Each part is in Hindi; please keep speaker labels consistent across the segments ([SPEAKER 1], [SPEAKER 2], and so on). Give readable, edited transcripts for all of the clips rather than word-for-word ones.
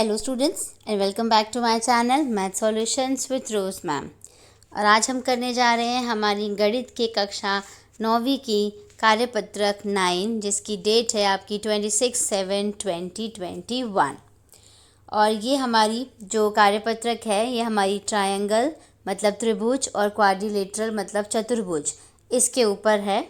[SPEAKER 1] Hello students and welcome back to my channel math solutions with Rose ma'am. और आज हम करने जा रहे हैं हमारी गणित की कक्षा 9वीं की कार्यपत्रक 9 जिसकी डेट है आपकी 26/7/2021। और ये हमारी जो कार्यपत्रक है ये हमारी ट्रायंगल मतलब त्रिभुज और क्वाड्रिलेटरल मतलब चतुर्भुज इसके ऊपर है।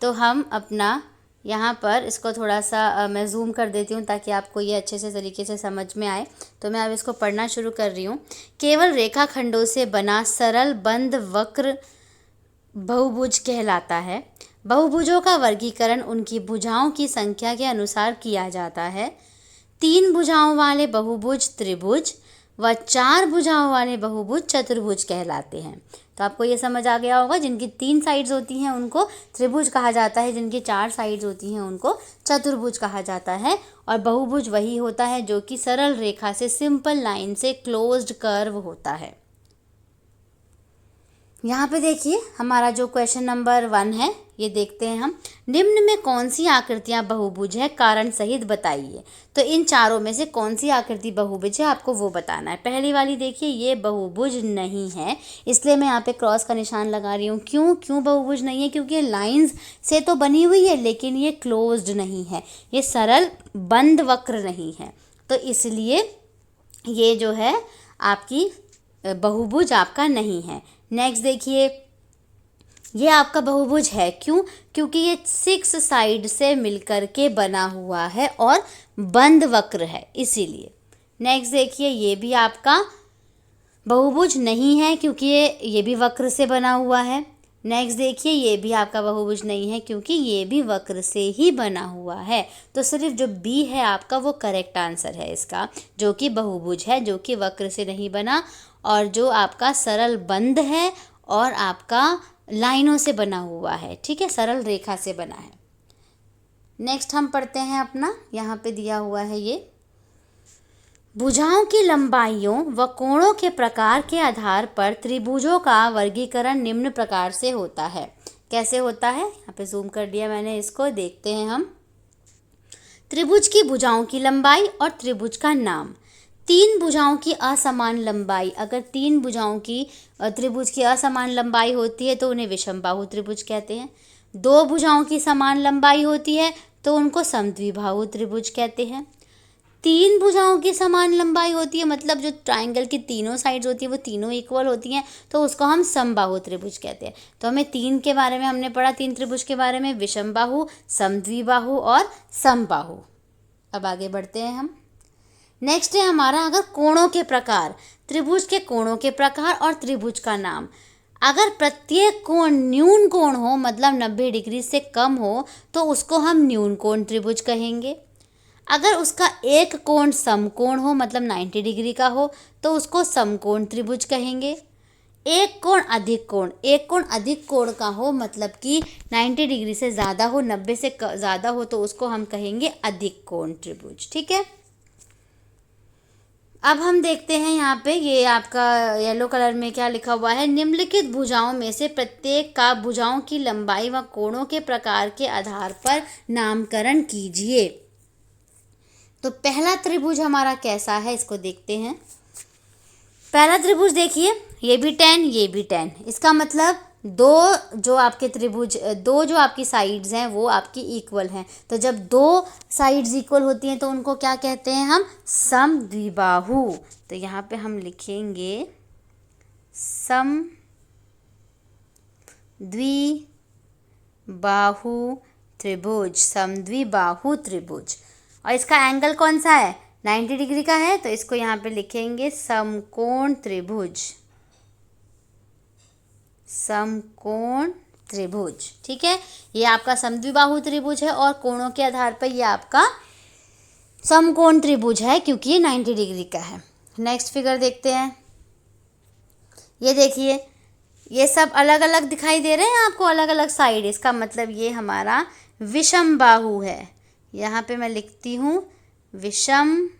[SPEAKER 1] तो हम अपना यहाँ पर इसको थोड़ा सा मैं जूम कर देती हूँ ताकि आपको ये अच्छे से तरीके से समझ में आए। तो मैं अब इसको पढ़ना शुरू कर रही हूँ। केवल रेखाखंडों से बना सरल बंद वक्र बहुभुज कहलाता है। बहुभुजों का वर्गीकरण उनकी भुजाओं की संख्या के अनुसार किया जाता है। 3 भुजाओं वाले बहुभुज त्रिभुज व 4 भुजाओं वाले बहुभुज चतुर्भुज कहलाते हैं। तो आपको ये समझ आ गया होगा, जिनकी 3 साइड्स होती हैं उनको त्रिभुज कहा जाता है, जिनकी 4 साइड्स होती हैं उनको चतुर्भुज कहा जाता है। और बहुभुज वही होता है जो कि सरल रेखा से, सिंपल लाइन से क्लोज्ड कर्व होता है। यहाँ पे देखिए हमारा जो क्वेश्चन नंबर 1 है ये देखते हैं हम। निम्न में कौन सी आकृतियाँ बहुभुज है, कारण सहित बताइए। तो इन चारों में से कौन सी आकृति बहुभुज है आपको वो बताना है। पहली वाली देखिए ये बहुभुज नहीं है, इसलिए मैं यहाँ पे क्रॉस का निशान लगा रही हूँ। क्यों बहुभुज नहीं है? क्योंकि ये लाइंस से तो बनी हुई है लेकिन ये क्लोज्ड नहीं है, ये सरल बंद वक्र नहीं है, तो इसलिए ये जो है आपकी बहुभुज आपका नहीं है। नेक्स्ट देखिए ये आपका बहुभुज है। क्योंकि ये 6 साइड से मिलकर के बना हुआ है और बंद वक्र है, इसीलिए। नेक्स्ट देखिए ये भी आपका बहुभुज नहीं है क्योंकि ये भी वक्र से बना हुआ है। नेक्स्ट देखिए ये भी आपका बहुभुज नहीं है क्योंकि ये भी वक्र से ही बना हुआ है। तो सिर्फ जो बी है आपका वो करेक्ट आंसर है इसका, जो कि बहुभुज है, जो कि वक्र से नहीं बना और जो आपका सरल बंद है और आपका लाइनों से बना हुआ है। ठीक है, सरल रेखा से बना है। नेक्स्ट हम पढ़ते हैं अपना, यहाँ पे दिया हुआ है ये भुजाओं की लंबाइयों व कोणों के प्रकार के आधार पर त्रिभुजों का वर्गीकरण निम्न प्रकार से होता है। कैसे होता है? यहाँ पे जूम कर दिया मैंने इसको, देखते हैं हम। त्रिभुज की भुजाओं की लंबाई और त्रिभुज का नाम। 3 भुजाओं की असमान लंबाई, अगर 3 भुजाओं की त्रिभुज की असमान लंबाई होती है तो उन्हें विषमबाहु त्रिभुज कहते हैं। 2 भुजाओं की समान लंबाई होती है तो उनको समद्विबाहु त्रिभुज कहते हैं। 3 भुजाओं की समान लंबाई होती है, मतलब जो ट्राइंगल की तीनों साइड्स होती है वो तीनों इक्वल होती हैं, तो उसको हम समबाहु त्रिभुज कहते हैं। तो हमें 3 के बारे में हमने पढ़ा, 3 त्रिभुज के बारे में, विषमबाहु, समद्विबाहु और समबाहु। अब आगे बढ़ते हैं हम। नेक्स्ट है हमारा अगर कोणों के प्रकार, त्रिभुज के कोणों के प्रकार और त्रिभुज का नाम। अगर प्रत्येक कोण न्यून कोण हो, मतलब 90 डिग्री से कम हो, तो उसको हम न्यून कोण त्रिभुज कहेंगे। अगर उसका एक कोण समकोण हो, मतलब 90 डिग्री का हो, तो उसको समकोण त्रिभुज कहेंगे। एक कोण अधिक कोण का हो, मतलब कि 90 डिग्री से ज़्यादा हो, 90 से ज़्यादा हो, तो उसको हम कहेंगे अधिक कोण त्रिभुज। ठीक है, अब हम देखते हैं यहाँ पे ये आपका येलो कलर में क्या लिखा हुआ है। निम्नलिखित भुजाओं में से प्रत्येक का भुजाओं की लंबाई व कोणों के प्रकार के आधार पर नामकरण कीजिए। तो पहला त्रिभुज हमारा कैसा है इसको देखते हैं। पहला त्रिभुज देखिए ये भी 10 ये भी 10, इसका मतलब दो जो आपकी साइड्स हैं वो आपकी इक्वल हैं। तो जब 2 साइड्स इक्वल होती हैं तो उनको क्या कहते हैं हम? समद्विबाहु। तो यहाँ पे हम लिखेंगे समद्विबाहु त्रिभुज, समद्विबाहु त्रिभुज। और इसका एंगल कौन सा है? 90 डिग्री का है, तो इसको यहाँ पे लिखेंगे समकोण त्रिभुज, समकोण त्रिभुज। ठीक है, ये आपका समद्विबाहु त्रिभुज है और कोणों के आधार पर ये आपका समकोण त्रिभुज है क्योंकि ये 90 डिग्री का है। नेक्स्ट फिगर देखते हैं। ये देखिए ये सब अलग अलग दिखाई दे रहे हैं आपको, अलग अलग साइड, इसका मतलब ये हमारा विषमबाहु है। यहाँ पे मैं लिखती हूँ विषमबाहु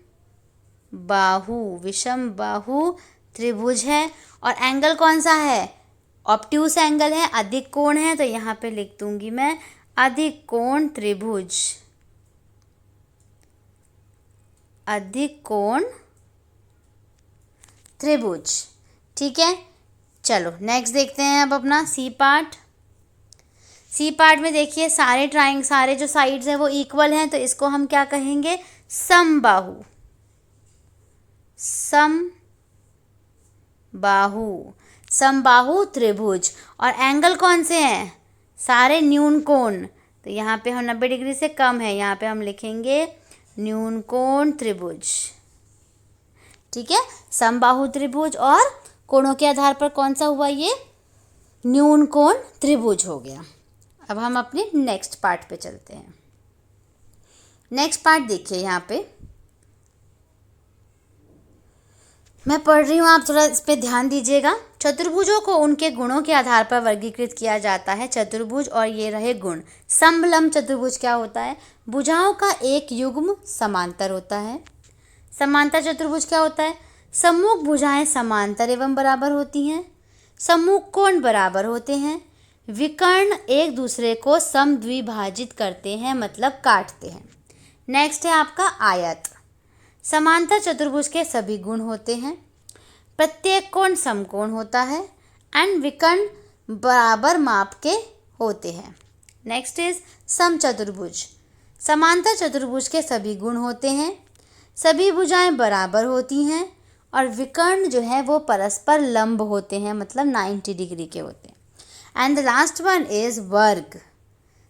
[SPEAKER 1] त्रिभुज है। और एंगल कौन सा है? ऑब्ट्यूस एंगल है, अधिक कोण है, तो यहाँ पे लिख दूंगी मैं अधिक कोण त्रिभुज। अधिक कोण त्रिभुज। ठीक है, चलो नेक्स्ट देखते हैं अब अपना सी पार्ट। सी पार्ट में देखिए सारे जो साइड्स हैं वो इक्वल हैं, तो इसको हम क्या कहेंगे, समबाहु। समबाहु त्रिभुज। और एंगल कौन से हैं, सारे न्यून कोण। तो यहाँ पे हम 90 डिग्री से कम है, यहाँ पे हम लिखेंगे न्यून कोण त्रिभुज। ठीक है, समबाहु त्रिभुज और कोणों के आधार पर कौन सा हुआ, ये न्यून कोण त्रिभुज हो गया। अब हम अपने नेक्स्ट पार्ट पे चलते हैं। नेक्स्ट पार्ट देखिए, यहाँ पे मैं पढ़ रही हूँ, आप थोड़ा इस पे ध्यान दीजिएगा। चतुर्भुजों को उनके गुणों के आधार पर वर्गीकृत किया जाता है। चतुर्भुज और ये रहे गुण। समलंब चतुर्भुज क्या होता है, भुजाओं का एक युग्म समांतर होता है। समांतर चतुर्भुज क्या होता है, सम्मुख भुजाएं समांतर एवं बराबर होती हैं, सम्मुख कोण बराबर होते हैं, विकर्ण एक दूसरे को समद्विभाजित करते हैं, मतलब काटते हैं। नेक्स्ट है आपका आयत। समांतर चतुर्भुज के सभी गुण होते हैं, प्रत्येक कोण समकोण होता है एंड विकर्ण बराबर माप के होते हैं। नेक्स्ट इज समचतुर्भुज। समांतर चतुर्भुज के सभी गुण होते हैं, सभी भुजाएं बराबर होती हैं और विकर्ण जो है वो परस्पर लंब होते हैं, मतलब 90 डिग्री के होते हैं। And the last one is वर्ग।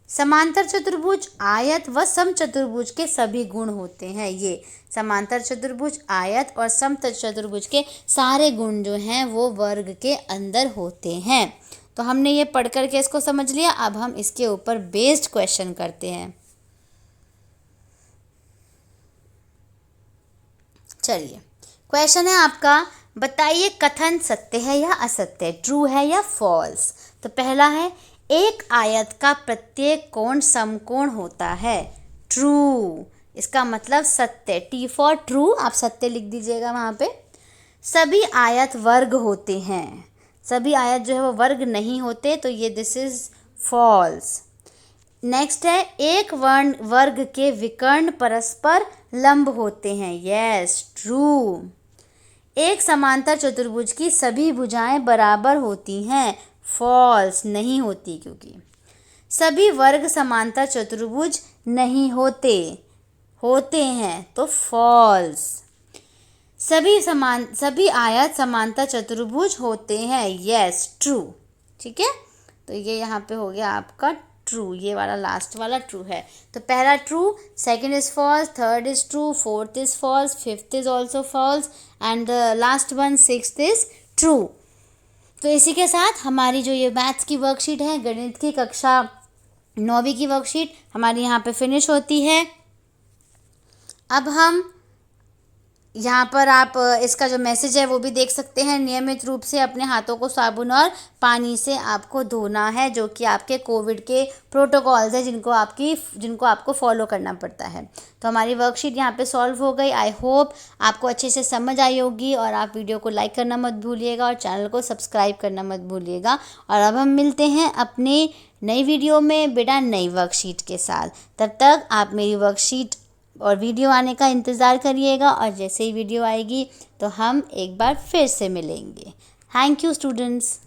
[SPEAKER 1] समांतर चतुर्भुज, आयत व समचतुर्भुज के सभी गुण होते हैं। ये समांतर चतुर्भुज, आयत और समचतुर्भुज के सारे गुण जो हैं वो वर्ग के अंदर होते हैं। तो हमने ये पढ़ करके इसको समझ लिया। अब हम इसके ऊपर बेस्ड क्वेश्चन करते हैं। चलिए, क्वेश्चन है आपका, बताइए कथन सत्य है या असत्य, ट्रू है या फॉल्स। तो पहला है, एक आयत का प्रत्येक कोण समकोण होता है। ट्रू, इसका मतलब सत्य, टी फॉर ट्रू, आप सत्य लिख दीजिएगा वहाँ पे। सभी आयत वर्ग होते हैं, सभी आयत जो है वो वर्ग नहीं होते, तो ये दिस इज फॉल्स। नेक्स्ट है, एक वर्ग के विकर्ण परस्पर लंब होते हैं। Yes, true. एक समांतर चतुर्भुज की सभी भुजाएं बराबर होती हैं। फॉल्स, नहीं होती, क्योंकि सभी वर्ग समांतर चतुर्भुज नहीं होते, होते हैं, तो फॉल्स। सभी आयत समांतर चतुर्भुज होते हैं। Yes, true. ठीक है, तो ये यहाँ पे हो गया आपका ट्रू, ये वाला लास्ट वाला ट्रू है। तो पहला true, second is false, third is true, fourth is false, fifth is also false and last one sixth is true. तो इसी के साथ हमारी जो ये मैथ्स की वर्कशीट है, गणित की कक्षा 9वीं की वर्कशीट हमारी यहाँ पे फिनिश होती है। अब हम यहाँ पर आप इसका जो मैसेज है वो भी देख सकते हैं। नियमित रूप से अपने हाथों को साबुन और पानी से आपको धोना है, जो कि आपके कोविड के प्रोटोकॉल्स हैं जिनको आपको फॉलो करना पड़ता है। तो हमारी वर्कशीट यहाँ पे सॉल्व हो गई। आई होप आपको अच्छे से समझ आई होगी और आप वीडियो को लाइक करना मत भूलिएगा और चैनल को सब्सक्राइब करना मत भूलिएगा। और अब हम मिलते हैं अपनी नई वीडियो में बेटा नई वर्कशीट के साथ। तब तक आप मेरी वर्कशीट और वीडियो आने का इंतज़ार करिएगा और जैसे ही वीडियो आएगी तो हम एक बार फिर से मिलेंगे। Thank you students.